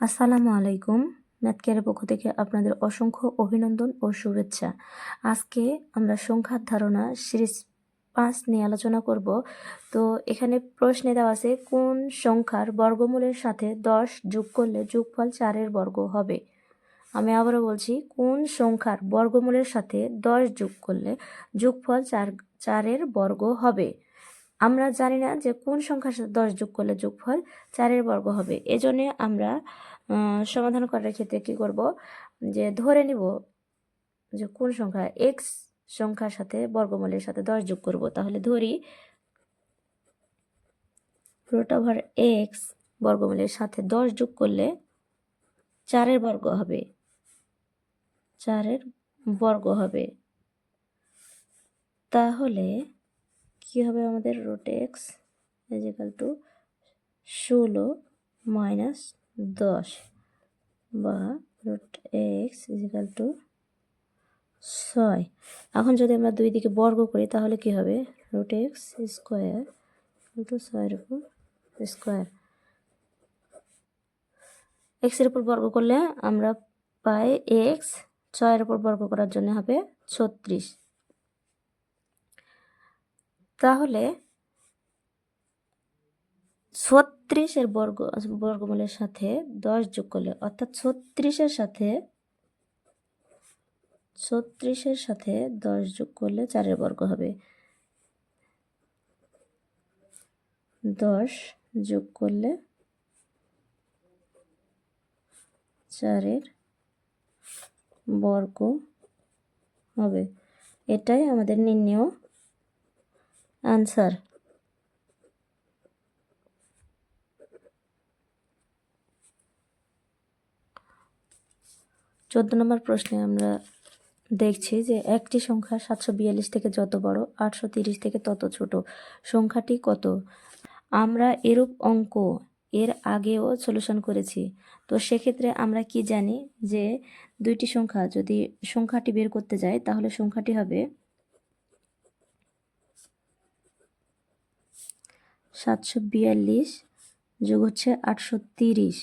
আসসালামু আলাইকুম। ম্যাথ কেয়ারের পক্ষ থেকে আপনাদের অসংখ্য অভিনন্দন ও শুভেচ্ছা। আজকে আমরা সংখ্যার ধারণা সিরিজ 5 নিয়ে আলোচনা করব। তো এখানে প্রশ্নে দেওয়া আছে কোন সংখ্যার বর্গমূলের সাথে 10 যোগ করলে যোগফল 4 এর বর্গ হবে। আমি আবারও বলছি, কোন সংখ্যার বর্গমূলের সাথে 10 যোগ করলে যোগফল 4 এর বর্গ হবে। আমরা জানি না যে কোন সংখ্যার সাথে 10 যোগ করলে যোগফল 4 এর বর্গ হবে। এজন্য আমরা সমাধান করার ক্ষেত্রে কি করব, যে ধরে নিব যে কোন সংখ্যা এক্স সংখ্যার সাথে বর্গমূলের সাথে 10 যোগ করব। তাহলে ধরি √x বর্গমূলের সাথে 10 যোগ করলে 4 এর বর্গ হবে, 4 এর বর্গ হবে। তাহলে কি হবে, আমাদের √x = 16 - 10 বা √x = 6। এখন যদি আমরা দুই দিকে বর্গ করি তাহলে কি হবে, √x² * 6² x এর উপর বর্গ করলে আমরা পাই x, 6 এর উপর বর্গ করার জন্য হবে 36। তাহলে 36 এর বর্গমূলের সাথে 10 যোগ করলে, অর্থাৎ 36 এর সাথে 10 যোগ করলে 4 এর বর্গ হবে। 10 যোগ করলে 4 এর বর্গ হবে। এটাই আমাদের নির্ণেয় আনসার। 14 নম্বর প্রশ্নে আমরা দেখছি যে একটি সংখ্যা 742 থেকে যত বড় 830 থেকে তত ছোট, সংখ্যাটি কত। আমরা এরূপ অঙ্ক এর আগেও সলিউশন করেছি। তো সেক্ষেত্রে আমরা কি জানি যে দুইটি সংখ্যা যদি সংখ্যাটি বের করতে যাই তাহলে সংখ্যাটি হবে 742 যোগ হচ্ছে 830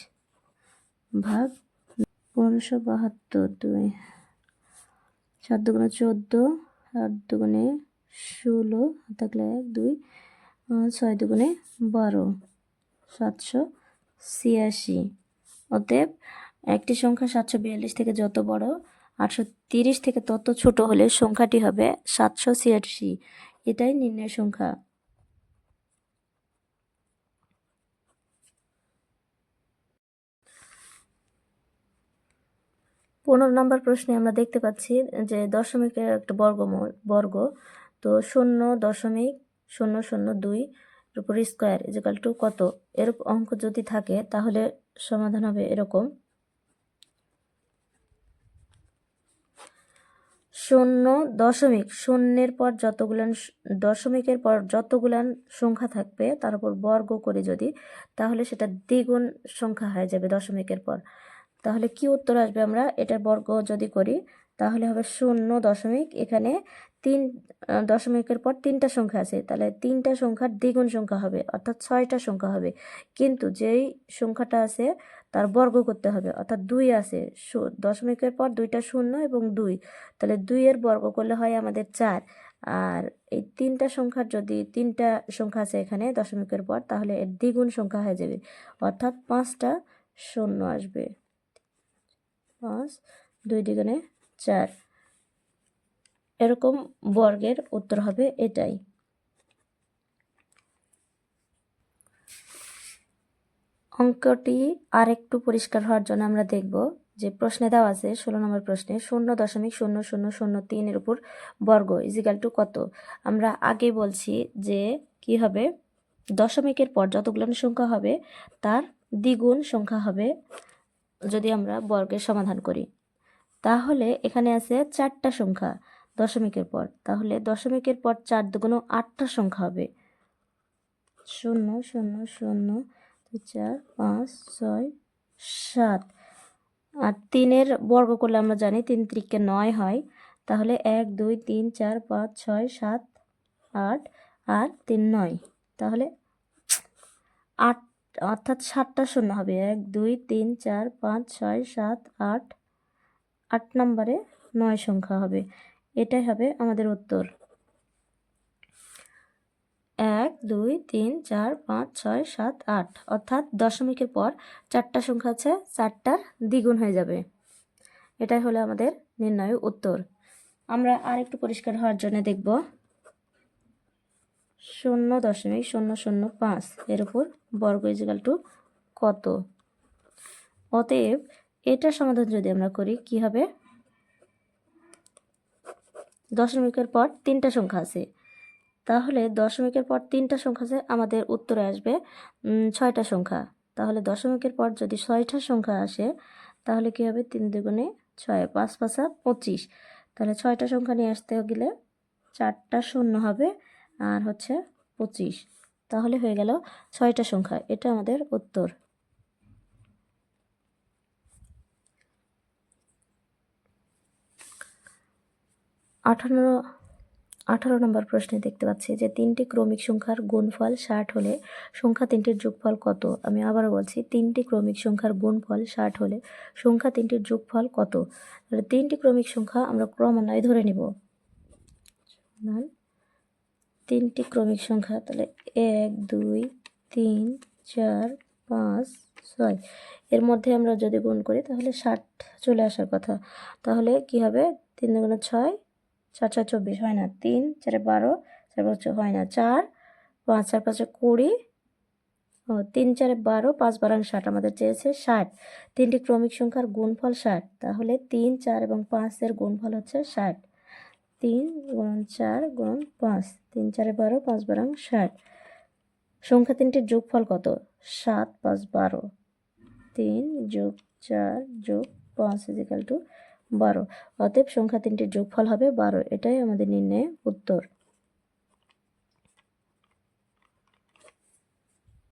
ভাগ 1572, 7 দুগুণে 14, 8 দুগুণে 16, থাকলে 1 2, 6 দুগুণে 12, 786। অতএব একটি সংখ্যা 742 থেকে যত বড় 830 থেকে তত ছোট হলে সংখ্যাটি হবে 786। এটাই নির্ণয় সংখ্যা। 15 নম্বর প্রশ্নে আমরা দেখতে পাচ্ছি যে দশমিকের একটা বর্গ, তো 0.002 এর উপর স্কোয়ার = কত। এরকম অঙ্ক যদি থাকে তাহলে সমাধান হবে এরকম: 0.0 পর দশমিকের পর যতগুলান সংখ্যা থাকবে তার উপর বর্গ করে যদি, তাহলে সেটা দ্বিগুণ সংখ্যা হয়ে যাবে দশমিকের পর। তাহলে কি উত্তর আসবে, আমরা এটার বর্গ যদি করি তাহলে হবে 0. এখানে 3 দশমিকের পর 3টা সংখ্যা আছে, তাহলে 3টা সংখ্যার দ্বিগুণ সংখ্যা হবে, অর্থাৎ 6টা সংখ্যা হবে। কিন্তু যেই সংখ্যাটা আছে তার বর্গ করতে হবে, অর্থাৎ 2 আছে, দশমিকের পর 2টা 0 এবং 2, তাহলে 2 এর বর্গ করলে হয় আমাদের 4। আর এই 3টা সংখ্যার যদি 3টা সংখ্যা আছে এখানে দশমিকের পর, তাহলে এর দ্বিগুণ সংখ্যা হয়ে যাবে, অর্থাৎ 5টা 0 আসবে। 5 2 দুগুণে 4, এরকম বর্গের উত্তর হবে এটাই। অঙ্কটি আরেকটু পরিষ্কার হওয়ার জন্য আমরা দেখব যে প্রশ্নে দেওয়া আছে 16 নম্বর প্রশ্নে 0.0003 এর উপর বর্গ = কত। আমরা আগে বলছি যে কি হবে, দশমিকের পর যতগুলো সংখ্যা হবে তার দ্বিগুণ সংখ্যা হবে যদি আমরা বর্গের সমাধান করি। তাহলে এখানে আছে 4টা সংখ্যা দশমিকের পর, তাহলে দশমিকের পর 4 দুগুণ 8টা সংখ্যা হবে, 0 0 0 4 5 6 7। আর 3-এর বর্গ করলে আমরা জানি 3 × 9 হয়, তাহলে 1 2 3 4 5 6 7 8 আর 3 9, তাহলে অর্থাৎ 7টা শূন্য হবে, 1 2 3 4 5 6 7 8, 8 নম্বরে 9 সংখ্যা হবে। এটাই হবে আমাদের উত্তর। 1 2 3 4 5 6 7 8, অর্থাৎ দশমিকের পর 4টা সংখ্যা আছে, 4টার দ্বিগুণ হয়ে যাবে। এটাই হলো আমাদের নির্ণয় উত্তর। আমরা আরেকটু পরিষ্কার হওয়ার জন্য দেখব 0.005 এর উপর বর্গ ইজিক্যাল টু কত। অতএব এটার সমাধান যদি আমরা করি কি হবে, দশমিকের পর 3টা সংখ্যা আছে, তাহলে দশমিকের পর 3টা সংখ্যা আছে, আমাদের উত্তরে আসবে 6টা সংখ্যা। তাহলে দশমিকের পর যদি 6টা সংখ্যা আসে তাহলে কি হবে, 3 দুগুণে 6, 5 5 25। তাহলে 6টা সংখ্যা নিয়ে আসতে গেলে 4টা শূন্য হবে আর হচ্ছে 25, তাহলে হয়ে গেল 6টা সংখ্যা। এটা আমাদের উত্তর। 18 নম্বর প্রশ্নে দেখতে পাচ্ছি যে 3টি ক্রমিক সংখ্যার গুণফল 60 হলে সংখ্যা 3টির যোগফল কত। আমি আবারও বলছি, 3টি ক্রমিক সংখ্যার গুণফল 60 হলে সংখ্যা 3টির যোগফল কত। তাহলে 3টি ক্রমিক সংখ্যা আমরা ক্রমান্বয়ে ধরে নিব। 3টি ক্রমিক সংখ্যা, তাহলে 1 2 3 4 5 6, এর মধ্যে আমরা যদি গুণ করি তাহলে 60 চলে আসার কথা। তাহলে কি হবে, 3 দুগুণে 6, 4 4 24 হয় না, 3 4 12, 4 5 হয় না, 4 5 4 5 20, 3 4 12, 5 12 60, আমাদের চেয়েছে 60। 3টি ক্রমিক সংখ্যার গুণফল 60, তাহলে 3 4 এবং 5 এর গুণফল হচ্ছে 60। 3 গুণন 4 গুণন 5, 3 4 12, 5 12 60। সংখ্যা 3টির যোগফল কত, 7 5 12, 3 যোগ 4 যোগ 5 ইজিক্যাল টু 12। অতএব সংখ্যা 3টির যোগফল হবে 12। এটাই আমাদের নির্ণয়ের উত্তর।